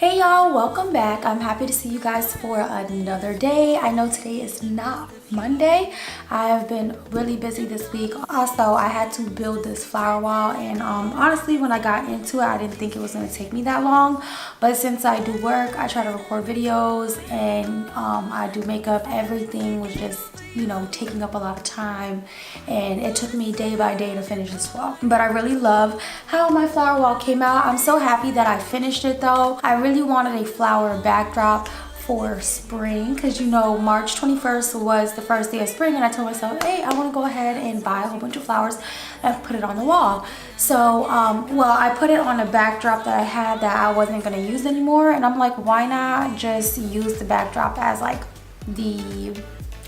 Hey y'all, welcome back. I'm happy to see you guys for another day. I know today is not Monday. I have been really busy this week. Also, I had to build this flower wall, and honestly, when I got into it, I didn't think it was going to take me that long. But since I do work, I try to record videos, and I do makeup. Everything was just, you know, taking up a lot of time, and it took me day by day to finish this wall. But I really love how my flower wall came out. I'm so happy that I finished it though. I really wanted a flower backdrop for spring because, you know, March 21st was the first day of spring, and I told myself, hey, I want to go ahead and buy a whole bunch of flowers and put it on the wall. So well, I put it on a backdrop that I had that I wasn't going to use anymore, and I'm like, why not just use the backdrop as like the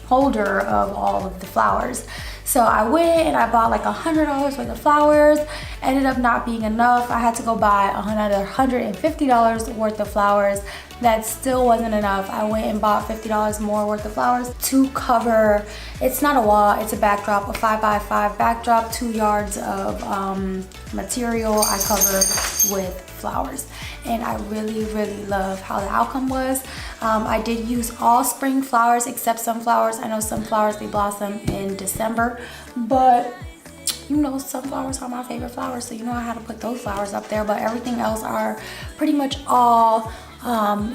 holder of all of the flowers. So I went and I bought like $100 worth of flowers. Ended up not being enough. I had to go buy another $150 worth of flowers. That still wasn't enough. I went and bought $50 more worth of flowers to cover, it's not a wall, it's a backdrop, a 5x5 backdrop, 2 yards of material I covered with flowers. And I really love how the outcome was. I did use all spring flowers except sunflowers. I know sunflowers, they blossom in December, but you know, sunflowers are my favorite flowers, so you know I had to put those flowers up there. But everything else are pretty much all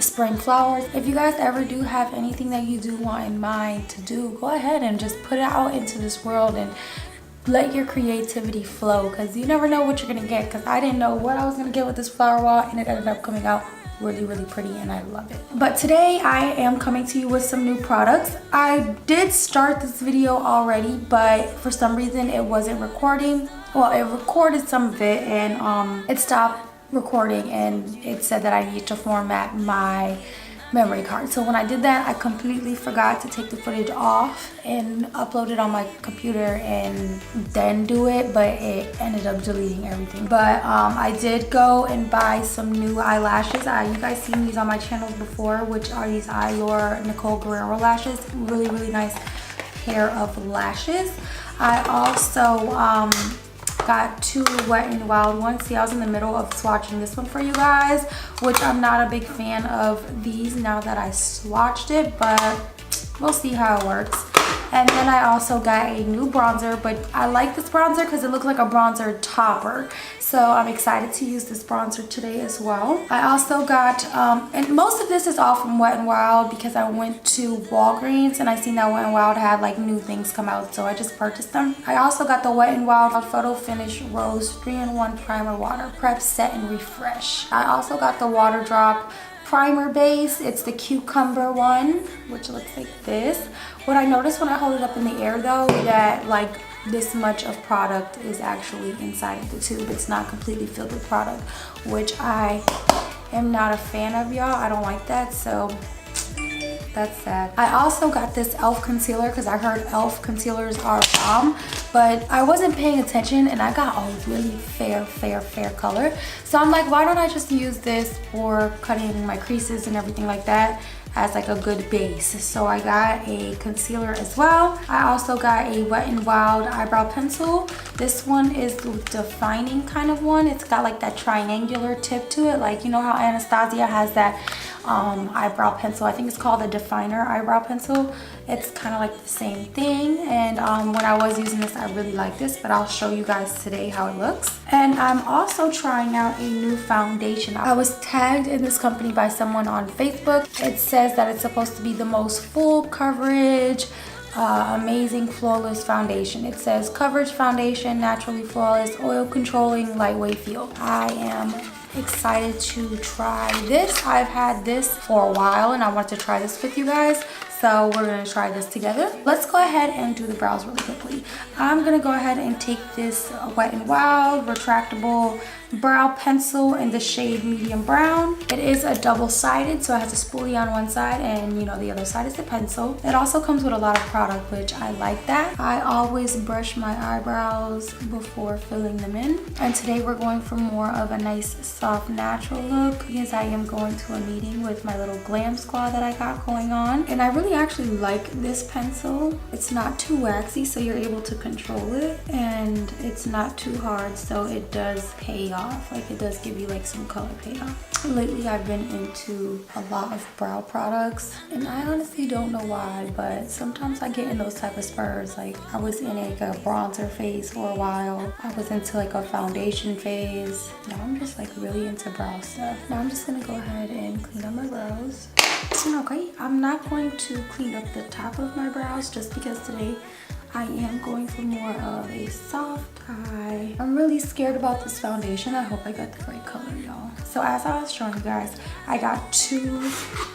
spring flowers. If you guys ever do have anything that you do want in mind to do, go ahead and just put it out into this world and let your creativity flow, because you never know what you're gonna get. Because I didn't know what I was gonna get with this flower wall, and it ended up coming out really pretty, and I love it. But today I am coming to you with some new products. I did start this video already, but for some reason it wasn't recording. Well, it recorded some of it, and it stopped recording, and it said that I need to format my memory card. So when I did that, I completely forgot to take the footage off and upload it on my computer and then do it, but it ended up deleting everything. But I did go and buy some new eyelashes. You guys seen these on my channels before, which are these eylure Nicole Guerriero lashes. Really nice pair of lashes. I also got 2 Wet n Wild ones. See, I was in the middle of swatching this one for you guys, which I'm not a big fan of these now that I swatched it, but we'll see how it works. And then I also got a new bronzer, but I like this bronzer because it looks like a bronzer topper. So I'm excited to use this bronzer today as well. I also got, and most of this is all from Wet n Wild because I went to Walgreens and I seen that Wet n Wild had like new things come out, so I just purchased them. I also got the Wet n Wild Photo Finish Rose 3-in-1 Primer Water Prep Set and Refresh. I also got the Water Drop primer base. It's the cucumber one, which looks like this. What I noticed when I hold it up in the air though, that like this much of product is actually inside of the tube. It's not completely filled with product, which I am not a fan of, y'all. I don't like that, so that's sad. I also got this e.l.f. concealer because I heard e.l.f. concealers are bomb, but I wasn't paying attention and I got a really fair color. So I'm like, why don't I just use this for cutting my creases and everything like that as like a good base. So I got a concealer as well. I also got a Wet n Wild eyebrow pencil. This one is the defining kind of one. It's got like that triangular tip to it, like you know how Anastasia has that eyebrow pencil. I think it's called a definer eyebrow pencil. It's kind of like the same thing, and when I was using this, I really like this, but I'll show you guys today how it looks. And I'm also trying out a new foundation. I was tagged in this company by someone on Facebook. It says that it's supposed to be the most full coverage, amazing flawless foundation. It says coverage foundation, naturally flawless, oil controlling, lightweight feel. I am excited to try this. I've had this for a while and I want to try this with you guys, so we're gonna try this together. Let's go ahead and do the brows really quickly. I'm gonna go ahead and take this Wet n Wild retractable brow pencil in the shade medium brown. It is a double-sided, so it has a spoolie on one side and you know the other side is the pencil. It also comes with a lot of product, which I like that. I always brush my eyebrows before filling them in, and today we're going for more of a nice soft natural look because I am going to a meeting with my little glam squad that I got going on, and I really really actually like this pencil. It's not too waxy, so you're able to control it, and it's not too hard, so it does pay off. Like, it does give you like some color payoff. Lately I've been into a lot of brow products, and I honestly don't know why, but sometimes I get in those type of spurs. Like, I was in like a bronzer phase for a while. I was into like a foundation phase. Now I'm just like really into brow stuff. Now I'm just gonna go ahead and clean up my brows. Okay, I'm not going to clean up the top of my brows just because today I am going for more of a soft eye. I'm really scared about this foundation. I hope I got the right color, y'all. So as I was showing you guys, I got 2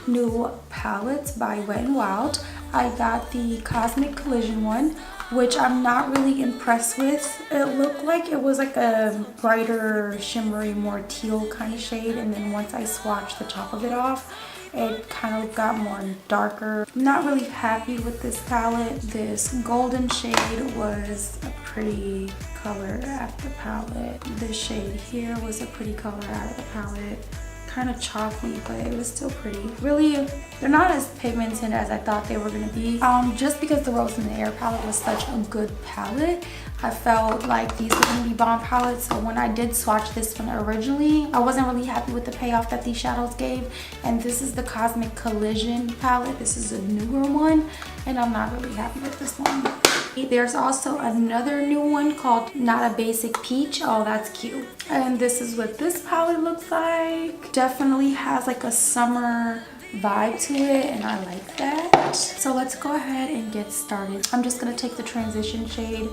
new palettes by Wet n Wild. I got the Cosmic Collision one, which I'm not really impressed with. It looked like it was like a brighter, shimmery, more teal kind of shade, and then once I swatched the top of it off, it kind of got more darker. I'm not really happy with this palette. This golden shade was a pretty color out of the palette. This shade here was a pretty color out of the palette. Kind of chalky, but it was still pretty. Really, they're not as pigmented as I thought they were gonna be. Just because the Rose in the Air palette was such a good palette, I felt like these were gonna be bomb palettes. So when I did swatch this one originally, I wasn't really happy with the payoff that these shadows gave. And this is the Cosmic Collision palette. This is a newer one, and I'm not really happy with this one. There's also another new one called Not a Basic Peach. Oh, that's cute. And this is what this palette looks like. Definitely has like a summer vibe to it, and I like that. So let's go ahead and get started. I'm just gonna take the transition shade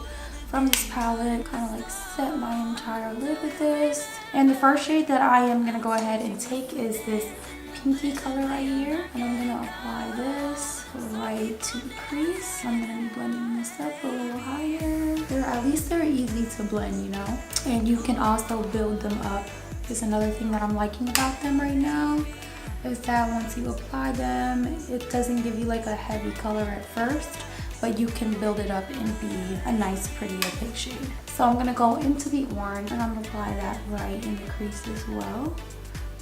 from this palette, kind of like set my entire lid with this. And the first shade that I am gonna go ahead and take is this pinky color right here, and I'm gonna apply this right to the crease. I'm gonna be blending this up a little higher. At least they're easy to blend, you know, and you can also build them up. Is another thing that I'm liking about them right now, is that once you apply them, it doesn't give you like a heavy color at first, but you can build it up and be a nice, pretty opaque shade. So I'm gonna go into the orange, and I'm gonna apply that right in the crease as well.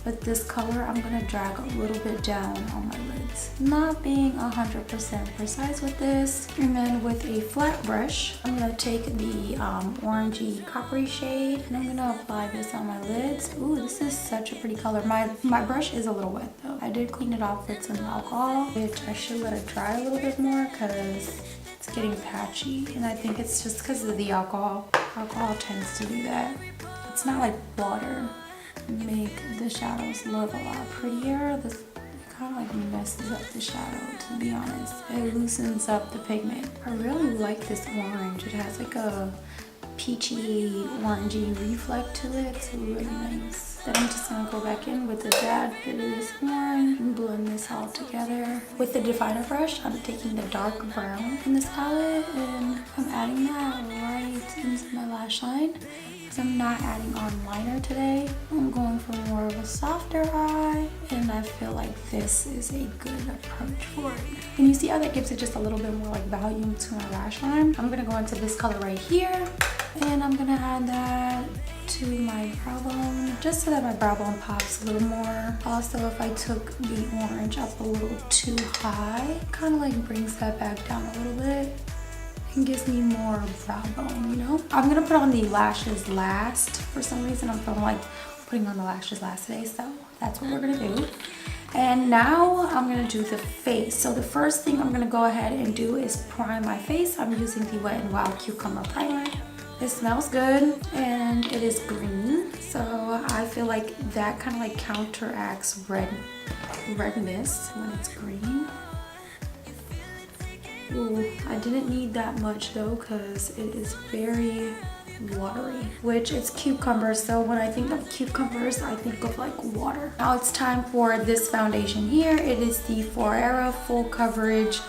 With this color, I'm gonna drag a little bit down on my lids. Not being 100% precise with this. And then with a flat brush, I'm gonna take the orangey coppery shade, and I'm gonna apply this on my lids. Ooh, this is such a pretty color. My brush is a little wet though. I did clean it off with some alcohol, which I should let it dry a little bit more because it's getting patchy. And I think it's just because of the alcohol. Alcohol tends to do that. It's not like water. Make the shadows look a lot prettier. This kind of like messes up the shadow, to be honest. It loosens up the pigment. I really like this orange. It has like a peachy, orangey reflect to it. It's really nice. Then I'm just gonna go back in with a dab bit of this orange and blend this all together. With the definer brush, I'm taking the dark brown in this palette, and I'm adding that right into my lash line. I'm not adding on liner today. I'm going for more of a softer eye, and I feel like this is a good approach for it. And you see how that gives it just a little bit more like volume to my lash line. I'm gonna go into this color right here, and I'm gonna add that to my brow bone, just so that my brow bone pops a little more. Also, if I took the orange up a little too high, kind of like brings that back down a little bit. Gives me more brow bone, you know. I'm gonna put on the lashes last. For some reason, I'm feeling like putting on the lashes last today, so that's what we're gonna do. And now I'm gonna do the face. So the first thing I'm gonna go ahead and do is prime my face. I'm using the Wet n Wild Cucumber Primer. It smells good, and it is green, so I feel like that kind of like counteracts redness when it's green. Ooh, I didn't need that much though, because it is very watery, which is cucumber, so when I think of cucumbers, I think of like water. Now it's time for this foundation here. It is the Phoera Full Coverage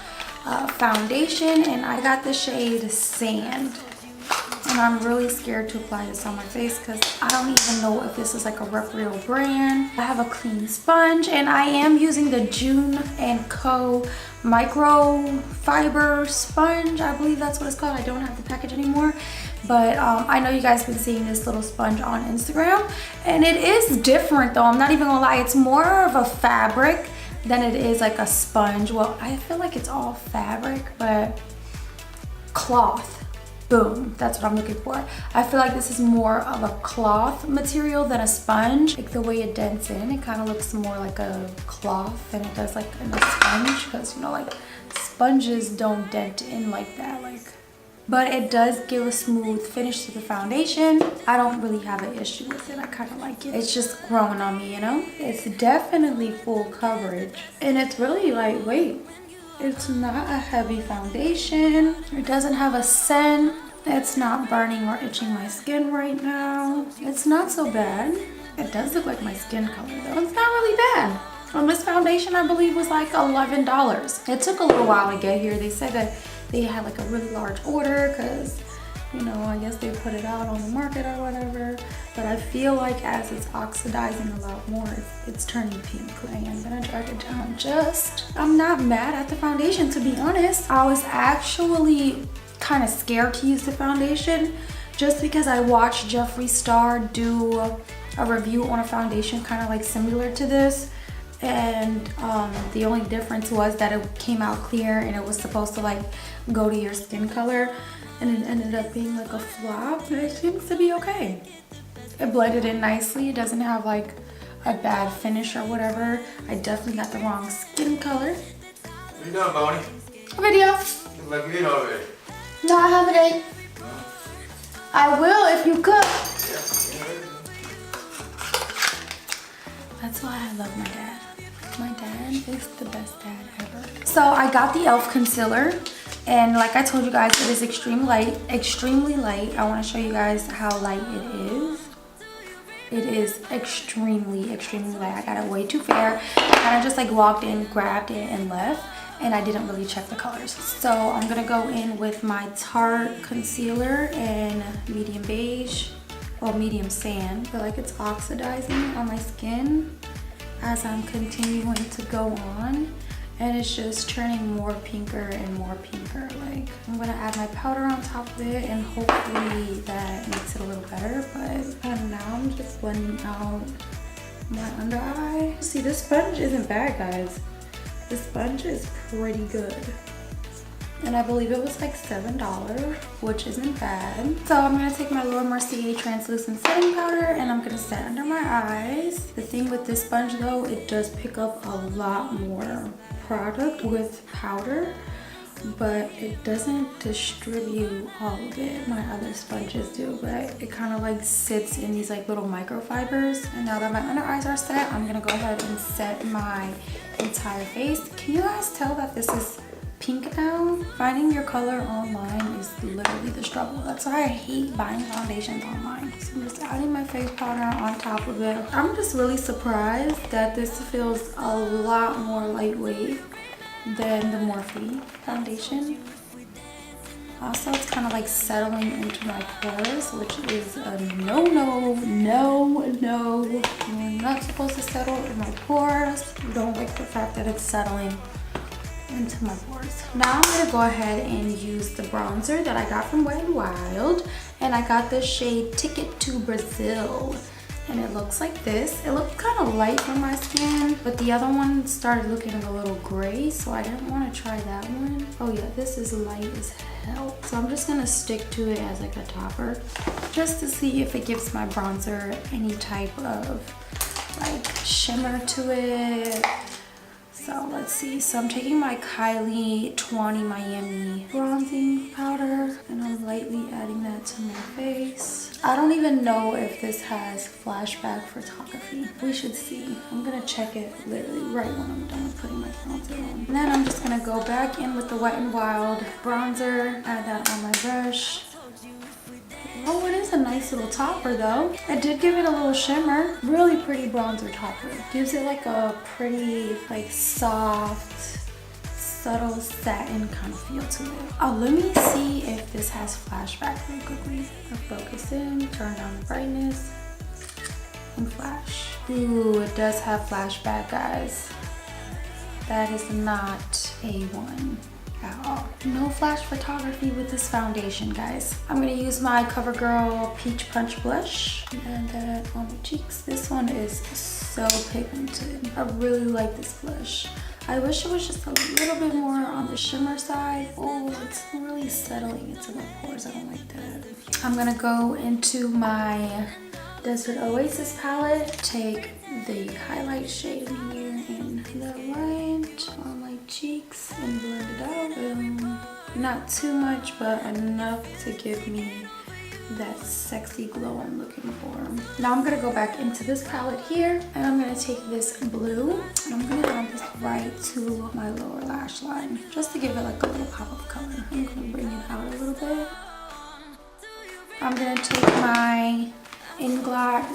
foundation, and I got the shade Sand. And I'm really scared to apply this on my face because I don't even know if this is like a real brand. I have a clean sponge, and I am using the June & Co microfiber sponge. I believe that's what it's called. I don't have the package anymore, but I know you guys have been seeing this little sponge on Instagram, and it is different though. I'm not even gonna lie. It's more of a fabric than it is like a sponge. Well, I feel like it's all fabric, but cloth. Boom, that's what I'm looking for. I feel like this is more of a cloth material than a sponge. Like the way it dents in, it kind of looks more like a cloth than it does like in a sponge, because you know, like sponges don't dent in like that. But it does give a smooth finish to the foundation. I don't really have an issue with it. I kind of like it. It's just growing on me, you know? It's definitely full coverage, and it's really lightweight. It's not a heavy foundation. It doesn't have a scent. It's not burning or itching my skin right now. It's not so bad. It does look like my skin color though. It's not really bad. This foundation, I believe, was like $11. It took a little while to get here. They said that they had like a really large order because, you know, I guess they put it out on the market or whatever. But I feel like as it's oxidizing a lot more, it's turning pink. I am gonna drag it down I'm not mad at the foundation, to be honest. I was actually kind of scared to use the foundation just because I watched Jeffree Star do a review on a foundation kind of like similar to this. And the only difference was that it came out clear and it was supposed to like go to your skin color, and it ended up being like a flop. It seems to be okay. It blended in nicely. It doesn't have like a bad finish or whatever. I definitely got the wrong skin color. What you doing, Bonnie? A video. You look good already. No, I haven't ate. I will if you cook. That's why I love my dad. My dad is the best dad ever. So I got the e.l.f. concealer, and like I told you guys, it is extremely light. I want to show you guys how light it is. It is extremely light. I got it way too fair. I kind of just like walked in, grabbed it, and left, and I didn't really check the colors. So I'm gonna go in with my Tarte concealer in medium beige, or medium sand. I feel like it's oxidizing on my skin as I'm continuing to go on, and it's just turning more pinker and more pinker. Like, I'm gonna add my powder on top of it, and hopefully that makes it a little better. But now I'm just blending out my under eye. See, this sponge isn't bad, guys. This sponge is pretty good, and I believe it was like $7, which isn't bad. So I'm gonna take my little Mercier translucent setting powder, and I'm gonna set under my eyes. The thing with this sponge though, it does pick up a lot more product with powder, but it doesn't distribute all of it. My other sponges do, but it kind of like sits in these like little microfibers. And now that my under eyes are set, I'm gonna go ahead and set my entire face. Can you guys tell that this is pink now? Finding your color online is literally the struggle. That's why I hate buying foundations online. So I'm just adding my face powder on top of it. I'm just really surprised that this feels a lot more lightweight than the Morphe foundation. Also, it's kind of like settling into my pores, which is a no. You're not supposed to settle in my pores. I don't like the fact that it's settling into my pores. Now I'm gonna go ahead and use the bronzer that I got from Wet n Wild, and I got the shade Ticket to Brazil, and it looks like this. It looked kind of light for my skin, but the other one started looking a little gray, so I didn't want to try that one. Oh yeah, this is light as hell. So I'm just gonna stick to it as like a topper, just to see if it gives my bronzer any type of like shimmer to it. So let's see. So I'm taking my Kylie 20 Miami bronzing powder, and I'm lightly adding that to my face. I don't even know if this has flashback photography. We should see. I'm gonna check it literally right when I'm done putting my bronzer on. And then I'm just gonna go back in with the Wet n Wild bronzer, add that on my brush. Oh, it is a nice little topper though. I did give it a little shimmer. Really pretty bronzer topper. Gives it like a pretty, like soft, subtle satin kind of feel to it. Oh, let me see if this has flashback real quickly. I'll focus in, turn down the brightness, and flash. Ooh, it does have flashback, guys. That is not A1. at all. No flash photography with this foundation, guys. I'm gonna use my CoverGirl Peach Punch Blush and that on my cheeks. This one is so pigmented. I really like this blush. I wish it was just a little bit more on the shimmer side. Oh, it's really settling into my pores. I don't like that. I'm gonna go into my Desert Oasis palette. Take the highlight shade in here and the right on my cheeks and blend it out. Not too much, but enough to give me that sexy glow I'm looking for. Now I'm gonna go back into this palette here and I'm gonna take this blue and I'm gonna add this right to my lower lash line just to give it like a little pop of color. I'm gonna bring it out a little bit. I'm gonna take my ingot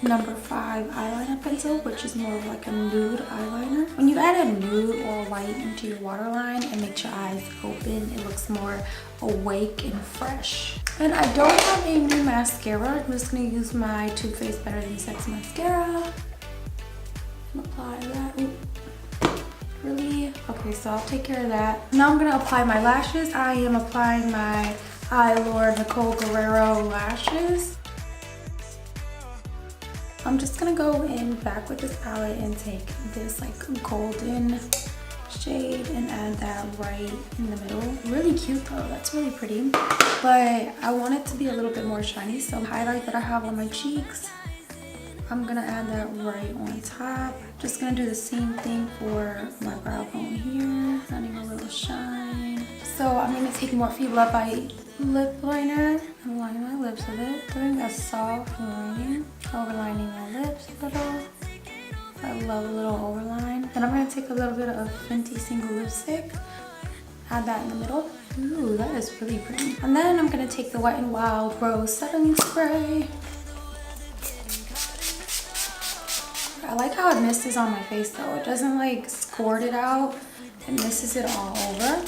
number 5 eyeliner pencil, which is more of like a nude eyeliner. When you add a nude or white into your waterline, it makes your eyes open. It looks more awake and fresh. And I don't have a new mascara. I'm just gonna use my Too Faced Better Than Sex mascara and apply that. Ooh. Really? Okay, so I'll take care of that. Now I'm gonna apply my lashes. I am applying my eylure Nicole Guerriero lashes. I'm just gonna go in back with this palette and take this like golden shade and add that right in the middle. Really cute though, that's really pretty. But I want it to be a little bit more shiny, so the highlight that I have on my cheeks, I'm gonna add that right on top. Just gonna do the same thing for my brow bone here, adding a little shine. So I'm gonna take Morphe Love Bite lip liner and line my lips with it. Doing a soft lining, overlining my lips a little. I love a little overline. Then I'm gonna take a little bit of Fenty Single Lipstick, add that in the middle. Ooh, that is really pretty. And then I'm gonna take the Wet n Wild Rose Setting Spray. I like how it mists on my face though. It doesn't like squirt it out. It mists it all over.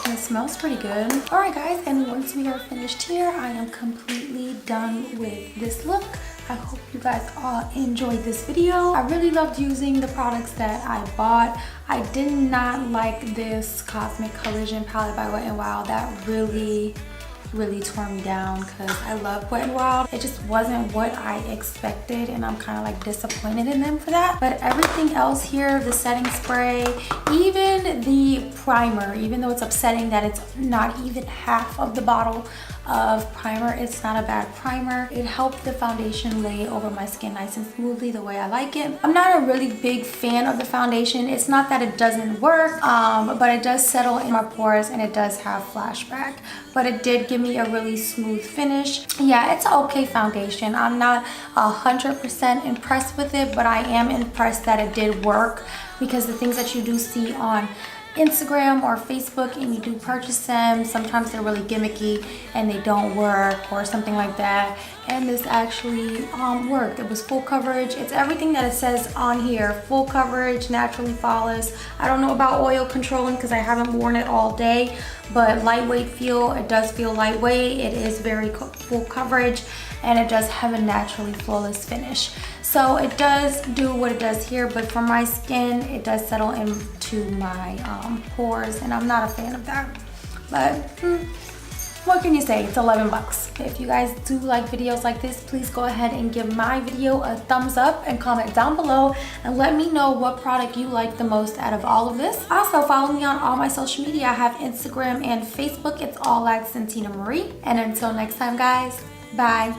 And it smells pretty good. Alright guys, and once we are finished here, I am completely done with this look. I hope you guys all enjoyed this video. I really loved using the products that I bought. I did not like this Cosmic Collision palette by Wet n Wild. That really tore me down because I love Wet n Wild. It just wasn't what I expected and I'm kind of like disappointed in them for that. But everything else here, the setting spray, even the primer, even though it's upsetting that it's not even half of the bottle of primer, it's not a bad primer. It helped the foundation lay over my skin nice and smoothly the way I like it. I'm not a really big fan of the foundation. It's not that it doesn't work, but it does settle in my pores and it does have flashback. But it did give me a really smooth finish. Yeah, it's an okay foundation. I'm not 100% impressed with it, but I am impressed that it did work, because the things that you do see on Instagram or Facebook and you do purchase them, sometimes they're really gimmicky and they don't work or something like that. And this actually worked. It was full coverage. It's everything that it says on here. Full coverage, naturally flawless. I don't know about oil controlling because I haven't worn it all day, but lightweight feel. It does feel lightweight. It is very full coverage and it does have a naturally flawless finish. So it does do what it does here, but for my skin, it does settle into my pores, and I'm not a fan of that. But what can you say? It's 11 bucks. If you guys do like videos like this, please go ahead and give my video a thumbs up and comment down below and let me know what product you like the most out of all of this. Also, follow me on all my social media. I have Instagram and Facebook. It's all at Santina Marie. And until next time, guys, bye.